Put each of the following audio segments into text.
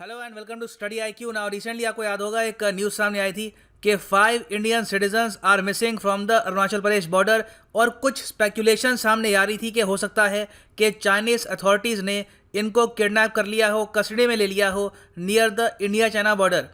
Hello and welcome to study IQ। Now recently आपको याद होगा एक न्यूज़ सामने आई थी कि 5 Indian citizens are missing from the Arunachal Pradesh border, और कुछ स्पेकुलेशन सामने आ रही थी कि हो सकता है कि चाइनीज़ अथॉरिटीज़ ने इनको किडनैप कर लिया हो, कस्टडी में ले लिया हो near the India China border.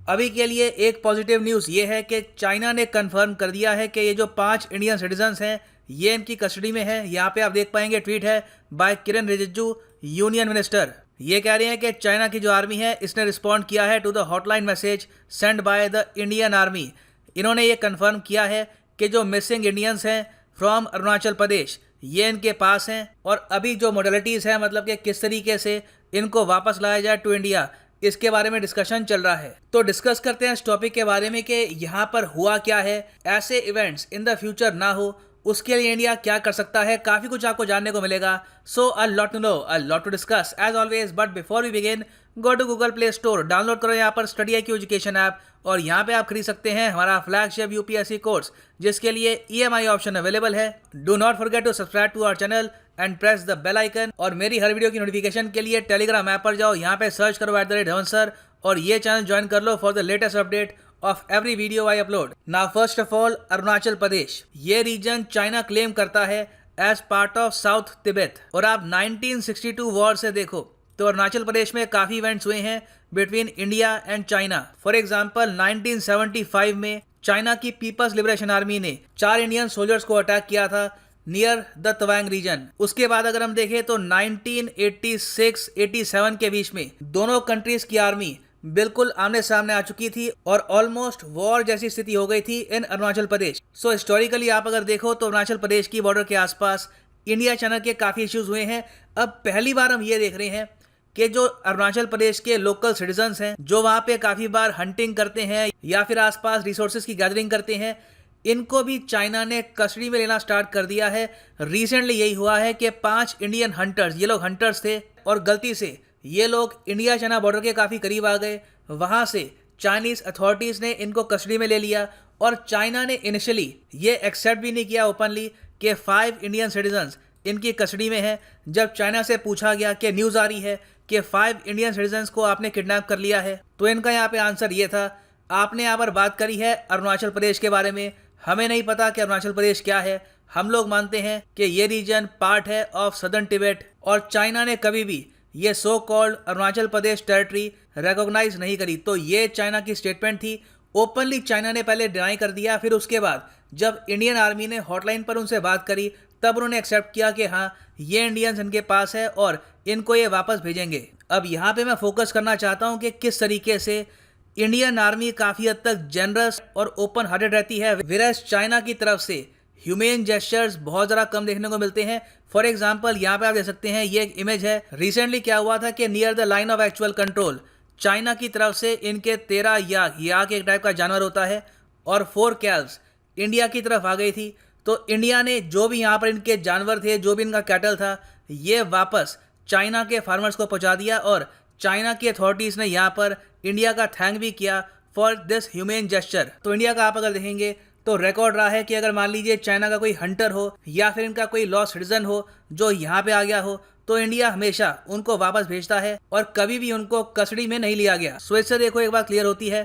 अभी के लिए एक पॉजिटिव न्यूज़ ये है कि चाइना ने कंफर्म कर दिया है कि ये जो 5 इंडियन सिटीजन्स हैं ये इनकी कस्टडी में है। यहाँ पे आप देख पाएंगे ट्वीट है बाय किरण रिजिजू, यूनियन मिनिस्टर। ये कह रहे हैं कि चाइना की जो आर्मी है इसने रिस्पॉन्ड किया है to the hotline message send by the Indian army. इन्होंने ये कंफर्म किया है कि जो मिसिंग इंडियंस हैं फ्रॉम अरुणाचल प्रदेश ये इनके पास हैं, और अभी जो मॉडलिटीज़ हैं मतलब कि किस तरीके से इनको वापस लाया जाए टू इंडिया, इसके बारे में डिस्कशन चल रहा है। तो डिस्कस करते हैं इस टॉपिक के बारे में कि यहाँ पर हुआ क्या है, ऐसे इवेंट्स इन द फ्यूचर ना हो उसके लिए इंडिया क्या कर सकता है। काफ़ी कुछ आपको जानने को मिलेगा। So a lot to know, a lot to discuss as always. But before we begin, go to Google Play Store, download करो यहाँ पर स्टडी IQ एजुकेशन ऐप, और यहाँ पे आप खरीद सकते हैं हमारा फ्लैगशिप UPSC कोर्स जिसके लिए EMI ऑप्शन अवेलेबल है। Do not forget to subscribe to our channel and press the bell icon. और मेरी हर वीडियो की नोटिफिकेशन के लिए टेलीग्राम ऐप पर जाओ, यहाँ पे सर्च करो @धवन और ये चैनल ज्वाइन कर लो for the latest update of every video I upload. Now first of all, Arunachal Pradesh ये रीजन चाइना क्लेम करता है as part of South Tibet. और आप 1962 वॉर से देखो तो अरुणाचल प्रदेश में काफ़ी इवेंट्स हुए हैं between India and China. For example 1975 में चाइना की पीपल्स लिबरेशन आर्मी ने 4 इंडियन सोल्जर्स को अटैक किया था नियर द तवांग रीजन। उसके बाद अगर हम देखें तो 1986-87 के बीच में दोनों कंट्रीज की आर्मी बिल्कुल आमने सामने आ चुकी थी और ऑलमोस्ट वॉर जैसी स्थिति हो गई थी इन अरुणाचल प्रदेश। सो हिस्टोरिकली आप अगर देखो तो अरुणाचल प्रदेश की बॉर्डर के आसपास इंडिया चाइना के काफ़ी इश्यूज हुए हैं। अब पहली बार हम ये देख रहे हैं कि जो अरुणाचल प्रदेश के लोकल सिटीजन्स हैं जो वहाँ पे काफ़ी बार हंटिंग करते हैं या फिर आसपास रिसोर्सेज की गैदरिंग करते हैं, इनको भी चाइना ने कस्टडी में लेना स्टार्ट कर दिया है। रिसेंटली यही हुआ है कि 5 इंडियन हंटर्स, ये लोग हंटर्स थे और गलती से ये लोग इंडिया चाइना बॉर्डर के काफ़ी करीब आ गए। वहाँ से चाइनीज़ अथॉरिटीज़ ने इनको कस्टडी में ले लिया, और चाइना ने इनिशियली ये एक्सेप्ट भी नहीं किया ओपनली कि 5 इंडियन सिटीजन्स इनकी कस्टडी में हैं। जब चाइना से पूछा गया कि न्यूज़ आ रही है कि 5 इंडियन सिटीजन्स को आपने किडनैप कर लिया है, तो इनका यहाँ पे आंसर ये था, आपने यहाँ पर बात करी है अरुणाचल प्रदेश के बारे में, हमें नहीं पता कि अरुणाचल प्रदेश क्या है। हम लोग मानते हैं कि ये रीजन पार्ट है ऑफ सदर्न तिब्बत, और चाइना ने कभी भी ये so called Arunachal Pradesh territory recognise नहीं करी। तो ये चाइना की स्टेटमेंट थी। ओपनली चाइना ने पहले डिनाई कर दिया, फिर उसके बाद जब इंडियन आर्मी ने हॉटलाइन पर उनसे बात करी तब उन्होंने एक्सेप्ट किया कि हाँ ये इंडियंस इनके पास है और इनको ये वापस भेजेंगे। अब यहाँ पे मैं फोकस करना चाहता हूँ कि किस तरीके से इंडियन आर्मी काफ़ी हद तक जनरस और ओपन हार्टेड रहती है, विराज चाइना की तरफ से ह्यूमेन जेस्चर्स बहुत ज़रा कम देखने को मिलते हैं। फॉर एग्जाम्पल यहाँ पे आप देख सकते हैं, ये एक इमेज है। रिसेंटली क्या हुआ था कि near the line of actual control China की तरफ से इनके 13 याक एक टाइप का जानवर होता है और 4 कैल्व्स इंडिया की तरफ आ गई थी। तो इंडिया ने जो भी यहाँ पर इनके जानवर थे, जो भी इनका कैटल था, ये वापस चाइना के फार्मर्स को पहुँचा दिया, और चाइना की अथॉरिटीज़ ने यहाँ पर इंडिया का थैंक भी किया फॉर दिस ह्यूमेन जेस्चर। तो इंडिया का आप अगर देखेंगे तो रिकॉर्ड रहा है कि अगर मान लीजिए चाइना का कोई हंटर हो या फिर इनका कोई लॉस्ट सिटीजन हो जो यहाँ पे आ गया हो, तो इंडिया हमेशा उनको वापस भेजता है और कभी भी उनको कस्टडी में नहीं लिया गया। सो इससे देखो एक बात क्लियर होती है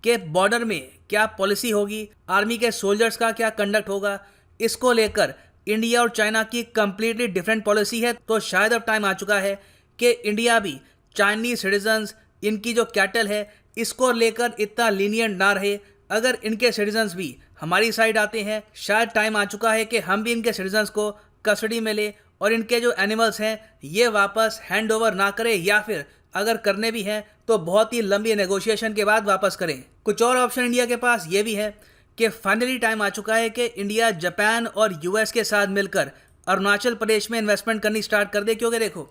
कि बॉर्डर में क्या पॉलिसी होगी, आर्मी के सोल्जर्स का क्या कंडक्ट होगा, इसको लेकर इंडिया और चाइना की कंप्लीटली डिफरेंट पॉलिसी है। तो शायद अब टाइम आ चुका है कि इंडिया भी चाइनीज सिटीजन्स, इनकी जो कैटल है, इसको लेकर इतना लीनियंट ना रहे। अगर इनके सिटीजन्स भी हमारी साइड आते हैं, शायद टाइम आ चुका है कि हम भी इनके सिटीजन्स को कस्टडी में ले और इनके जो एनिमल्स हैं ये वापस हैंड ओवर ना करें, या फिर अगर करने भी हैं तो बहुत ही लंबी नेगोशिएशन के बाद वापस करें। कुछ और ऑप्शन इंडिया के पास ये भी है कि फाइनली टाइम आ चुका है कि इंडिया जापान और US के साथ मिलकर अरुणाचल प्रदेश में इन्वेस्टमेंट करनी स्टार्ट कर दे। क्योंकि देखो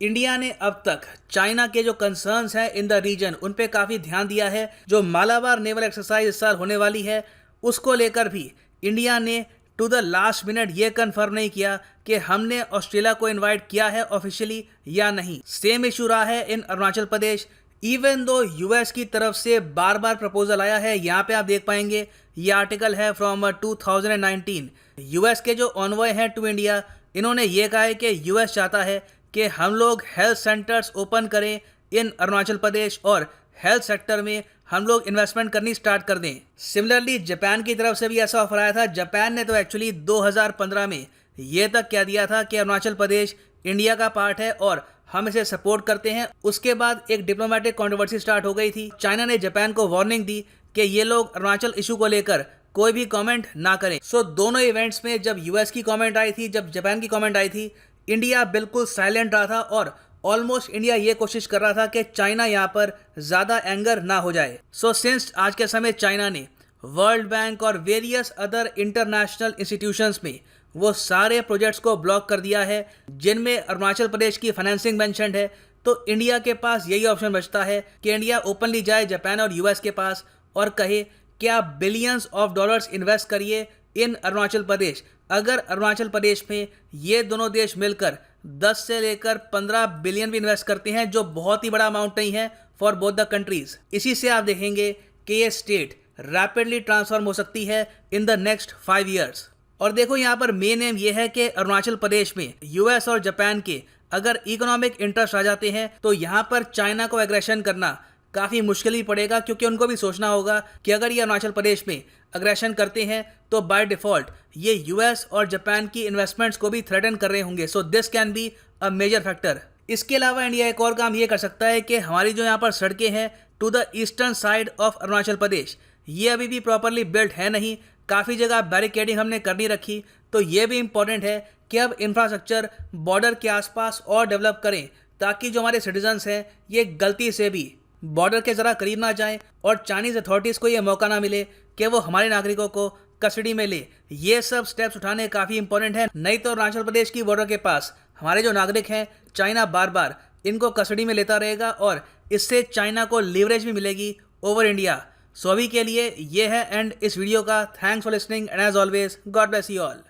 इंडिया ने अब तक चाइना के जो कंसर्न्स हैं इन द रीजन उन पे काफ़ी ध्यान दिया है। जो मालाबार नेवल एक्सरसाइज इस साल होने वाली है उसको लेकर भी इंडिया ने टू द लास्ट मिनट ये कंफर्म नहीं किया कि हमने ऑस्ट्रेलिया को इनवाइट किया है ऑफिशियली या नहीं। सेम इशू रहा है इन Arunachal Pradesh. Even though US की तरफ से बार बार प्रपोजल आया है, यहाँ पे आप देख पाएंगे ये आर्टिकल है फ्रॉम 2019। US के जो ऑनवॉय हैं टू इंडिया, इन्होंने ये कहा है कि US चाहता है कि हम लोग हेल्थ सेंटर्स ओपन करें इन अरुणाचल प्रदेश और हेल्थ सेक्टर में हम लोग इन्वेस्टमेंट करनी स्टार्ट कर दें। सिमिलरली जापान की तरफ से भी ऐसा ऑफर आया था। जापान ने तो एक्चुअली 2015 में ये तक कह दिया था कि अरुणाचल प्रदेश इंडिया का पार्ट है और हम इसे सपोर्ट करते हैं। उसके बाद एक डिप्लोमेटिक कंट्रोवर्सी स्टार्ट हो गई थी। चाइना ने जापान को वार्निंग दी कि ये लोग अरुणाचल इशू को लेकर कोई भी कमेंट ना करें। सो दोनों इवेंट्स में जब यूएस की कमेंट आई थी, जब जापान की कमेंट आई थी, इंडिया बिल्कुल साइलेंट रहा था और ऑलमोस्ट इंडिया ये कोशिश कर रहा था कि चाइना यहाँ पर ज़्यादा एंगर ना हो जाए। सो सिंस आज के समय चाइना ने वर्ल्ड बैंक और वेरियस अदर इंटरनेशनल इंस्टीट्यूशंस में वो सारे प्रोजेक्ट्स को ब्लॉक कर दिया है जिनमें अरुणाचल प्रदेश की फाइनेंसिंग मेंशन्ड है, तो इंडिया के पास यही ऑप्शन बचता है कि इंडिया ओपनली जाए जापान और यूएस के पास और कहे कि आप बिलियंस ऑफ डॉलर्स इन्वेस्ट करिए इन अरुणाचल प्रदेश। अगर अरुणाचल प्रदेश में ये दोनों देश मिलकर 10 से लेकर 15 बिलियन भी इन्वेस्ट करते हैं, जो बहुत ही बड़ा अमाउंट नहीं है फॉर बोथ द कंट्रीज, इसी से आप देखेंगे कि ये स्टेट रैपिडली ट्रांसफॉर्म हो सकती है इन द नेक्स्ट 5 ईयर्स। और देखो यहाँ पर मेन एम ये है कि अरुणाचल प्रदेश में यूएस और जापान के अगर इकोनॉमिक इंटरेस्ट आ जाते हैं तो यहाँ पर चाइना को एग्रेशन करना काफ़ी मुश्किल ही पड़ेगा, क्योंकि उनको भी सोचना होगा कि अगर ये अरुणाचल प्रदेश में अग्रेशन करते हैं तो बाय डिफ़ॉल्ट ये यूएस और जापान की इन्वेस्टमेंट्स को भी थ्रेटन कर रहे होंगे। So this can be a major factor. इसके अलावा इंडिया एक और काम ये कर सकता है कि हमारी जो यहाँ पर सड़कें हैं to the eastern side of Arunachal Pradesh, ये अभी भी प्रॉपरली बिल्ट है नहीं, काफ़ी जगह बैरिकेडिंग हमने कर नहीं रखी। तो ये भी इंपॉर्टेंट है कि अब इंफ्रास्ट्रक्चर बॉर्डर के आसपास और डेवलप करें, ताकि जो हमारे सिटीजन्स हैं ये गलती से भी बॉर्डर के ज़रा करीब ना जाएं और चाइनीज़ अथॉरिटीज़ को ये मौका ना मिले कि वो हमारे नागरिकों को कस्टडी में ले। ये सब स्टेप्स उठाने काफ़ी इंपॉर्टेंट है, नहीं तो अरुणाचल प्रदेश की बॉर्डर के पास हमारे जो नागरिक हैं चाइना बार बार इनको कस्टडी में लेता रहेगा और इससे चाइना को लीवरेज भी मिलेगी ओवर इंडिया। सो अभी के लिए ये है एंड इस वीडियो का। Thanks for listening and as always God bless you all.